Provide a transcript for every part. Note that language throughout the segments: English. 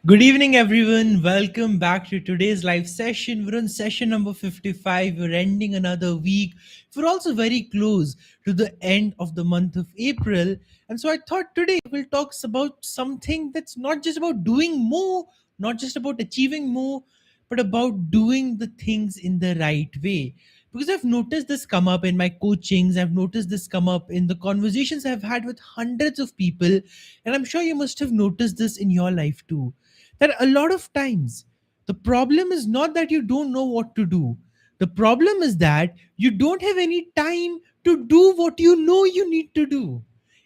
Good evening, everyone. Welcome back to today's live session. We're on session number 55. We're ending another week. We're also very close to the end of the month of April. And so I thought today we'll talk about something that's not just about doing more, not just about achieving more, but about doing the things in the right way. Because I've noticed this come up in my coachings, I've noticed this come up in the conversations I've had with hundreds of people, and I'm sure you must have noticed this in your life too, that a lot of times the problem is not that you don't know what to do. The problem is that you don't have any time to do what you know you need to do.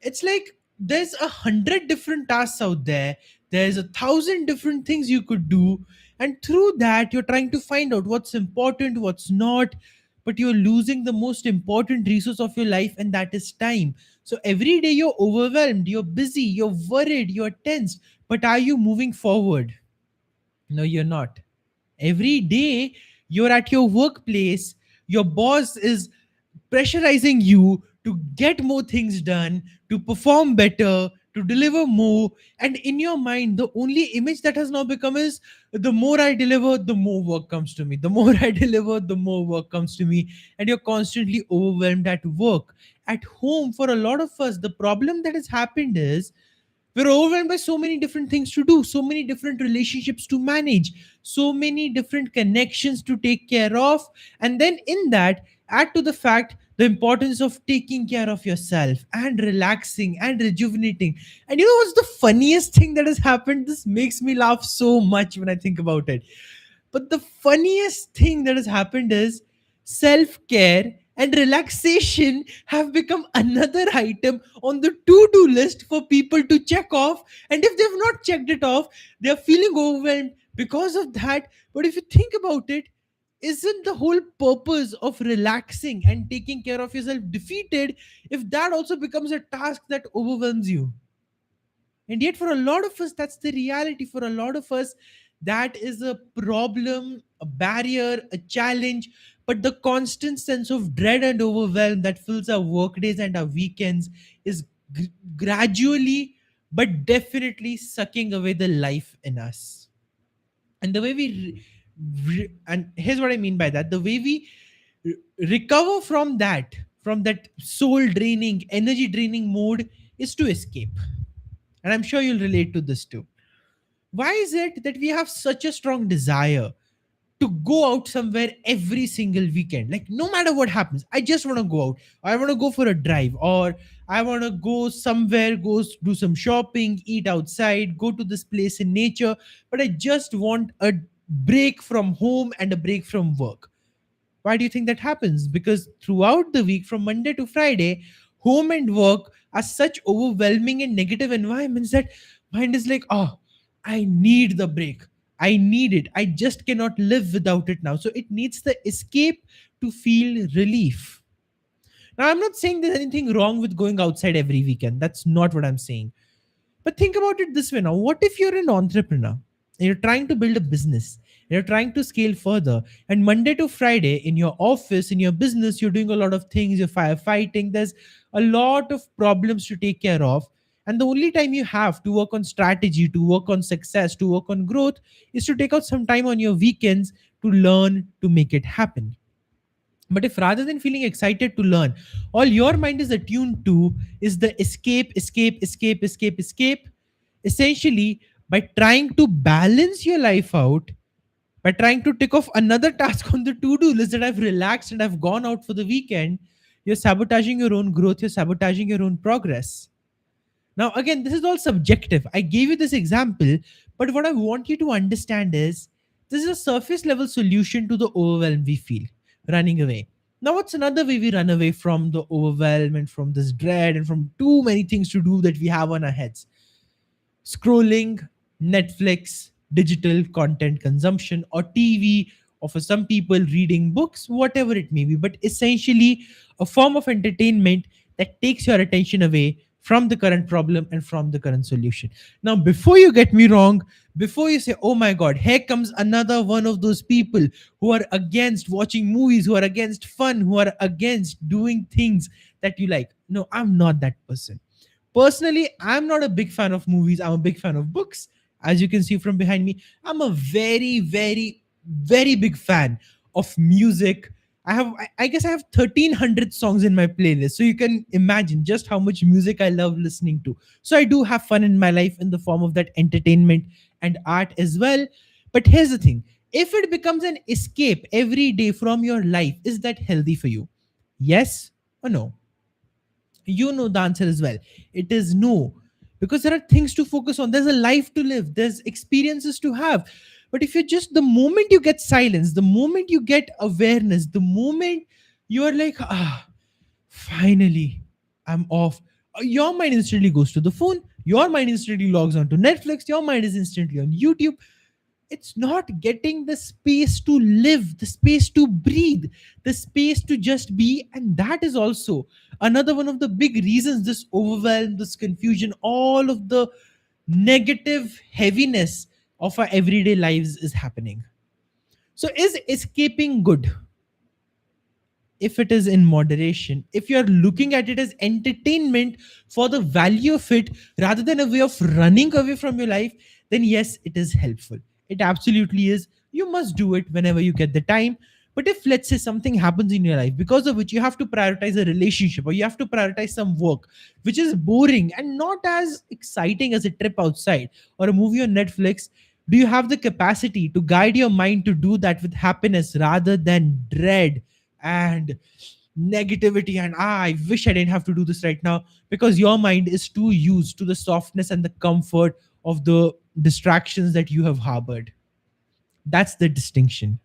It's like there's 100 different tasks out there, there's 1,000 different things you could do, and through that you're trying to find out what's important, what's not, but you're losing the most important resource of your life, and that is time. So every day you're overwhelmed, you're busy, you're worried, you're tense, but are you moving forward? No, you're not. Every day you're at your workplace, your boss is pressurizing you to get more things done, to perform better, to deliver more. And in your mind, the only image that has now become is the more I deliver, the more work comes to me. The more I deliver, the more work comes to me. And you're constantly overwhelmed at work. At home, for a lot of us, the problem that has happened is we're overwhelmed by so many different things to do, so many different relationships to manage, so many different connections to take care of. And then in that, add to the fact the importance of taking care of yourself and relaxing and rejuvenating. And you know what's the funniest thing that has happened? This makes me laugh so much when I think about it. But the funniest thing that has happened is self care and relaxation have become another item on the to do list for people to check off. And if they've not checked it off, they're feeling overwhelmed because of that. But if you think about it, isn't the whole purpose of relaxing and taking care of yourself defeated if that also becomes a task that overwhelms you? And yet, for a lot of us, that's the reality. For a lot of us, that is a problem, a barrier, a challenge. But the constant sense of dread and overwhelm that fills our workdays and our weekends is gradually, but definitely sucking away the life in us. And the way and here's what I mean by that, the way we recover from that soul draining, energy draining mode is to escape. And I'm sure you'll relate to this too. Why is it that we have such a strong desire to go out somewhere every single weekend? Like, no matter what happens, I just want to go out. I want to go for a drive, or I want to go somewhere, do some shopping, eat outside, go to this place in nature. But I just want a break from home and a break from work. Why do you think that happens? Because throughout the week, from Monday to Friday, home and work are such overwhelming and negative environments that mind is like, oh, I need the break. I need it. I just cannot live without it now. So it needs the escape to feel relief. Now, I'm not saying there's anything wrong with going outside every weekend. That's not what I'm saying. But think about it this way now. What if you're an entrepreneur and you're trying to build a business, and you're trying to scale further, and Monday to Friday in your office, in your business, you're doing a lot of things, you're firefighting, there's a lot of problems to take care of. And the only time you have to work on strategy, to work on success, to work on growth is to take out some time on your weekends to learn to make it happen. But if rather than feeling excited to learn, all your mind is attuned to is the escape, escape, escape, escape, escape, essentially, by trying to balance your life out, by trying to tick off another task on the to do list that I've relaxed and I've gone out for the weekend, you're sabotaging your own growth, you're sabotaging your own progress. Now, again, this is all subjective. I gave you this example, but what I want you to understand is this is a surface level solution to the overwhelm we feel running away. Now, what's another way we run away from the overwhelm and from this dread and from too many things to do that we have on our heads? Scrolling, Netflix, digital content consumption, or TV, or for some people, reading books, whatever it may be, but essentially a form of entertainment that takes your attention away from the current problem and from the current solution. Now, before you get me wrong, before you say, oh my God, here comes another one of those people who are against watching movies, who are against fun, who are against doing things that you like. No, I'm not that person. Personally, I'm not a big fan of movies. I'm a big fan of books. As you can see from behind me, I'm a very, very, very big fan of music. I guess I have 1,300 songs in my playlist. So you can imagine just how much music I love listening to. So I do have fun in my life in the form of that entertainment and art as well. But here's the thing, if it becomes an escape every day from your life, is that healthy for you? Yes or no? You know the answer as well. It is no, because there are things to focus on, there's a life to live, there's experiences to have. But if you just, the moment you get silence, the moment you get awareness, the moment you are like, finally I'm off, your mind instantly goes to the phone, your mind instantly logs on to Netflix, your mind is instantly on YouTube. It's not getting the space to live, the space to breathe, the space to just be. And that is also another one of the big reasons this overwhelm, this confusion, all of the negative heaviness of our everyday lives is happening. So, is escaping good? If it is in moderation, if you're looking at it as entertainment for the value of it rather than a way of running away from your life, then yes, it is helpful. It absolutely is. You must do it whenever you get the time. But if, let's say, something happens in your life because of which you have to prioritize a relationship or you have to prioritize some work which is boring and not as exciting as a trip outside or a movie on Netflix, do you have the capacity to guide your mind to do that with happiness rather than dread and negativity and, I wish I didn't have to do this right now, because your mind is too used to the softness and the comfort of the distractions that you have harbored? That's the distinction.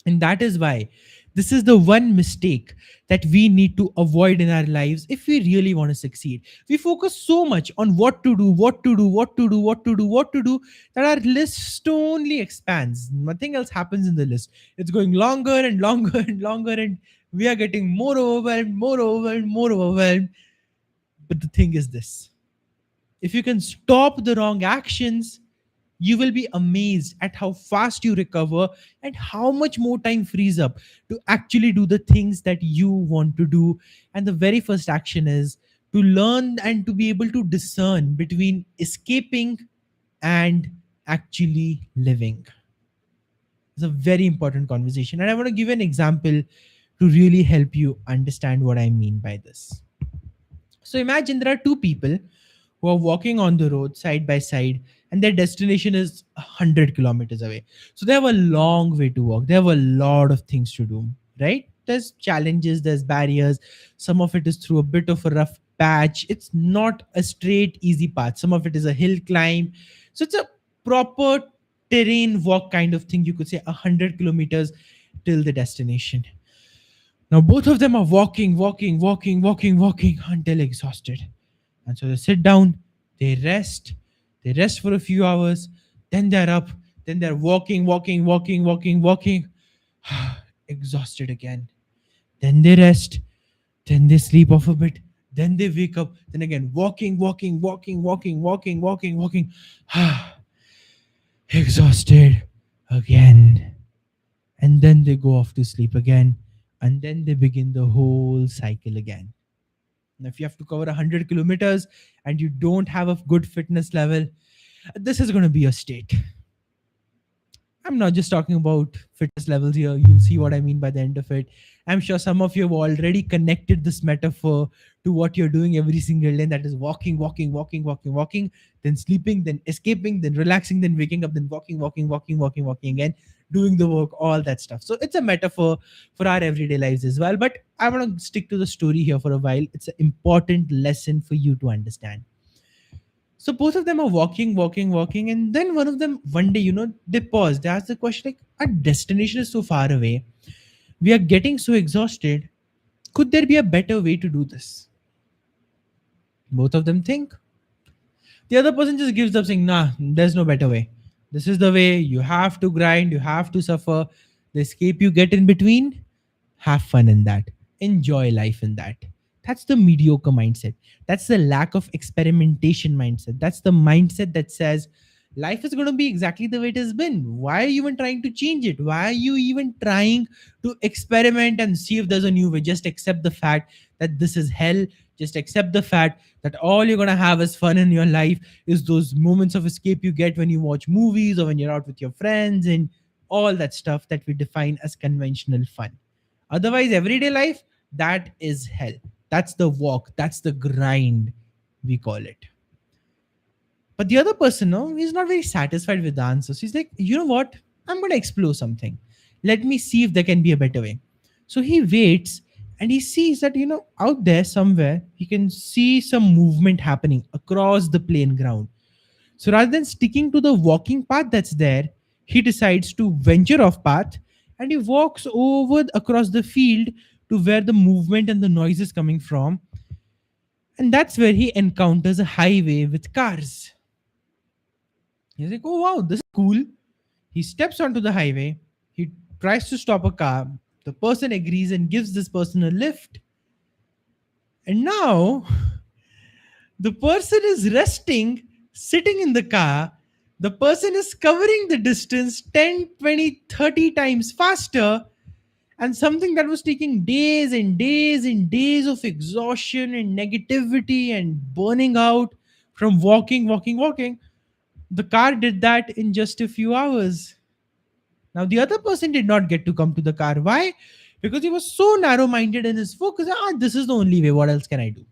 And that is why this is the one mistake that we need to avoid in our lives if we really want to succeed. We focus so much on what to do, what to do, what to do, what to do, what to do, that our list only expands. Nothing else happens in the list. It's going longer and longer and longer, and we are getting more overwhelmed, more overwhelmed, more overwhelmed. But the thing is this, if you can stop the wrong actions, you will be amazed at how fast you recover and how much more time frees up to actually do the things that you want to do. And the very first action is to learn and to be able to discern between escaping and actually living. It's a very important conversation. And I want to give an example to really help you understand what I mean by this. So imagine there are two people who are walking on the road side by side, and their destination is 100 kilometers away. So they have a long way to walk. They have a lot of things to do, right? There's challenges, there's barriers. Some of it is through a bit of a rough patch. It's not a straight, easy path. Some of it is a hill climb. So it's a proper terrain walk kind of thing. You could say 100 kilometers till the destination. Now, both of them are walking, walking, walking, walking, walking until exhausted. And so they sit down, they rest for a few hours, then they're up, then they're walking, walking, walking, walking, walking, exhausted again. Then they rest, then they sleep off a bit, then they wake up, then again walking, walking, walking, walking, walking, walking, walking, exhausted again. And then they go off to sleep again, and then they begin the whole cycle again. Now, if you have to cover 100 kilometers and you don't have a good fitness level, this is going to be a state. I'm not just talking about fitness levels here. You'll see what I mean by the end of it. I'm sure some of you have already connected this metaphor to what you're doing every single day. That is walking, walking, walking, walking, walking, then sleeping, then escaping, then relaxing, then waking up, then walking, walking, walking, walking, walking again, doing the work, all that stuff. So it's a metaphor for our everyday lives as well. But I want to stick to the story here for a while. It's an important lesson for you to understand. So both of them are walking, walking, walking, and then one of them one day, they pause. They ask the question like, "Our destination is so far away. We are getting so exhausted. Could there be a better way to do this?" Both of them think. The other person just gives up, saying, "Nah, there's no better way. This is the way. You have to grind. You have to suffer. The escape you get in between, have fun in that. Enjoy life in that." That's the mediocre mindset. That's the lack of experimentation mindset. That's the mindset that says, Life is going to be exactly the way it has been. Why are you even trying to change it? Why are you even trying to experiment and see if there's a new way? Just accept the fact that this is hell. Just accept the fact that all you're going to have as fun in your life is those moments of escape you get when you watch movies or when you're out with your friends and all that stuff that we define as conventional fun. Otherwise, everyday life, that is hell. That's the walk, that's the grind, we call it. But the other person, no, he's not very satisfied with the answers. He's like, you know what? I'm going to explore something. Let me see if there can be a better way. So he waits and he sees that, out there somewhere, he can see some movement happening across the plain ground. So rather than sticking to the walking path that's there, he decides to venture off path and he walks over across the field to where the movement and the noise is coming from. And that's where he encounters a highway with cars. He's like, oh wow, this is cool. He steps onto the highway. He tries to stop a car. The person agrees and gives this person a lift. And now the person is resting, sitting in the car. The person is covering the distance 10, 20, 30 times faster. And something that was taking days and days and days of exhaustion and negativity and burning out from walking. The car did that in just a few hours. Now, the other person did not get to come to the car. Why? Because he was so narrow minded in his focus. This is the only way. What else can I do?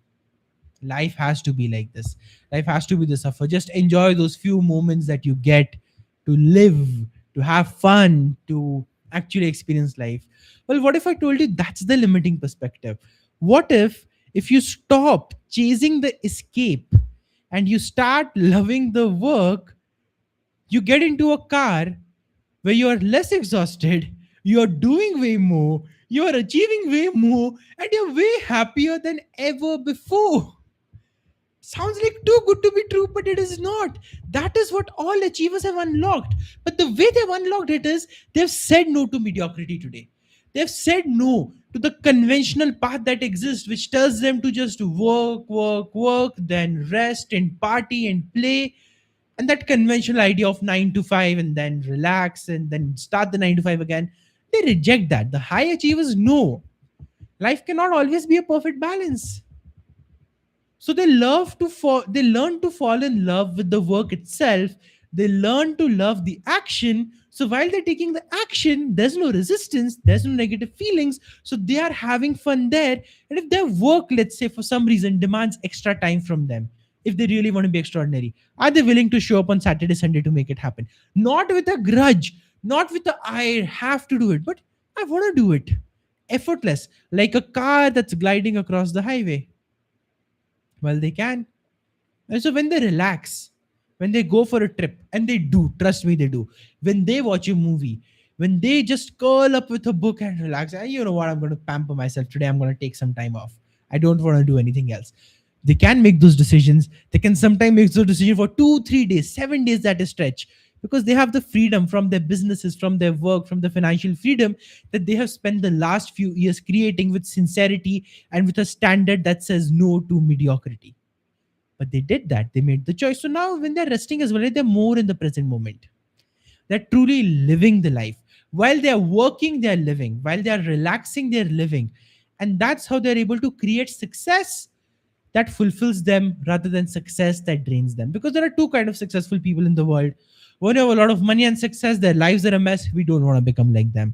Life has to be like this. Life has to be the suffer. Just enjoy those few moments that you get to live, to have fun, to actually experience life. Well, what if I told you that's the limiting perspective? What if you stop chasing the escape and you start loving the work, you get into a car where you are less exhausted, you are doing way more, you are achieving way more, and you're way happier than ever before. Sounds like too good to be true, but it is not. That is what all achievers have unlocked. But the way they've unlocked it is they've said no to mediocrity today. They've said no to the conventional path that exists, which tells them to just work, then rest and party and play. And that conventional idea of 9 to 5 and then relax and then start the 9 to 5 again, they reject that. The high achievers know life cannot always be a perfect balance. So they learn to fall in love with the work itself. They learn to love the action. So while they're taking the action, there's no resistance, there's no negative feelings. So they are having fun there. And if their work, let's say for some reason, demands extra time from them, if they really want to be extraordinary, are they willing to show up on Saturday, Sunday to make it happen? Not with a grudge, not with a I have to do it, but I want to do it. Effortless, like a car that's gliding across the highway. Well, they can. And so when they relax, when they go for a trip, and they do, trust me, they do. When they watch a movie, when they just curl up with a book and relax, you know what, I'm going to pamper myself today. I'm going to take some time off. I don't want to do anything else. They can make those decisions. They can sometimes make those decisions for 2, 3 days, 7 days at a stretch, because they have the freedom from their businesses, from their work, from the financial freedom that they have spent the last few years creating with sincerity and with a standard that says no to mediocrity. But they did that. They made the choice. So now, when they're resting as well, they're more in the present moment. They're truly living the life. While they're working, they're living. While they're relaxing, they're living. And that's how they're able to create success that fulfills them rather than success that drains them. Because there are two kind of successful people in the world. One who have a lot of money and success, their lives are a mess. We don't want to become like them.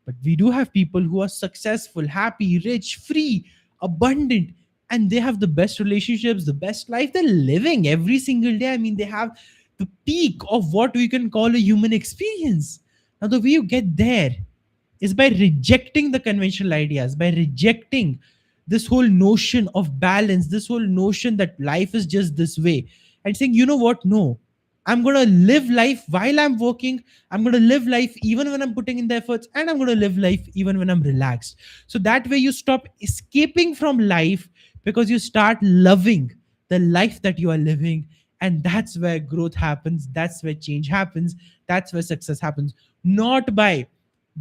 But we do have people who are successful, happy, rich, free, abundant, and they have the best relationships, the best life. They're living every single day. I mean, they have the peak of what we can call a human experience. Now, the way you get there is by rejecting the conventional ideas, by rejecting this whole notion of balance, this whole notion that life is just this way, and saying, you know what, no, I'm going to live life while I'm working. I'm going to live life even when I'm putting in the efforts, and I'm going to live life even when I'm relaxed. So that way you stop escaping from life, because you start loving the life that you are living. And that's where growth happens. That's where change happens. That's where success happens. Not by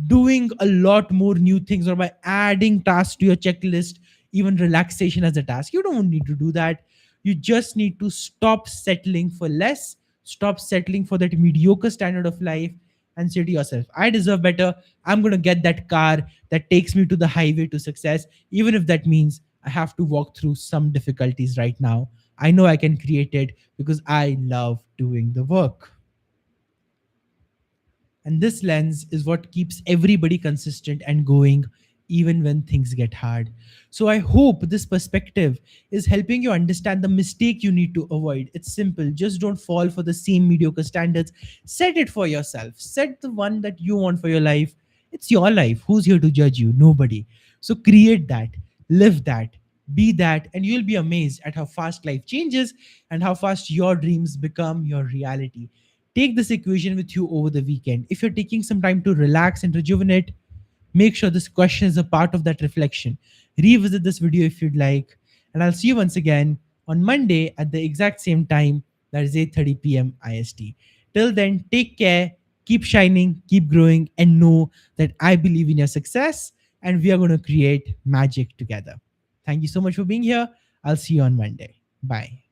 doing a lot more new things or by adding tasks to your checklist, even relaxation as a task. You don't need to do that. You just need to stop settling for less, Stop settling for that mediocre standard of life and say to yourself, I deserve better. I'm going to get that car that takes me to the highway to success, even if that means I have to walk through some difficulties right now. I know I can create it because I love doing the work. And this lens is what keeps everybody consistent and going even when things get hard. So I hope this perspective is helping you understand the mistake you need to avoid. It's simple. Just don't fall for the same mediocre standards. Set it for yourself. Set the one that you want for your life. It's your life. Who's here to judge you? Nobody. So create that, live that, be that, and you'll be amazed at how fast life changes and how fast your dreams become your reality. Take this equation with you over the weekend. If you're taking some time to relax and rejuvenate, make sure this question is a part of that reflection. Revisit this video if you'd like, and I'll see you once again on Monday at the exact same time, that is 8:30 p.m. IST. Till then, take care, keep shining, keep growing, and know that I believe in your success and we are going to create magic together. Thank you so much for being here. I'll see you on Monday. Bye.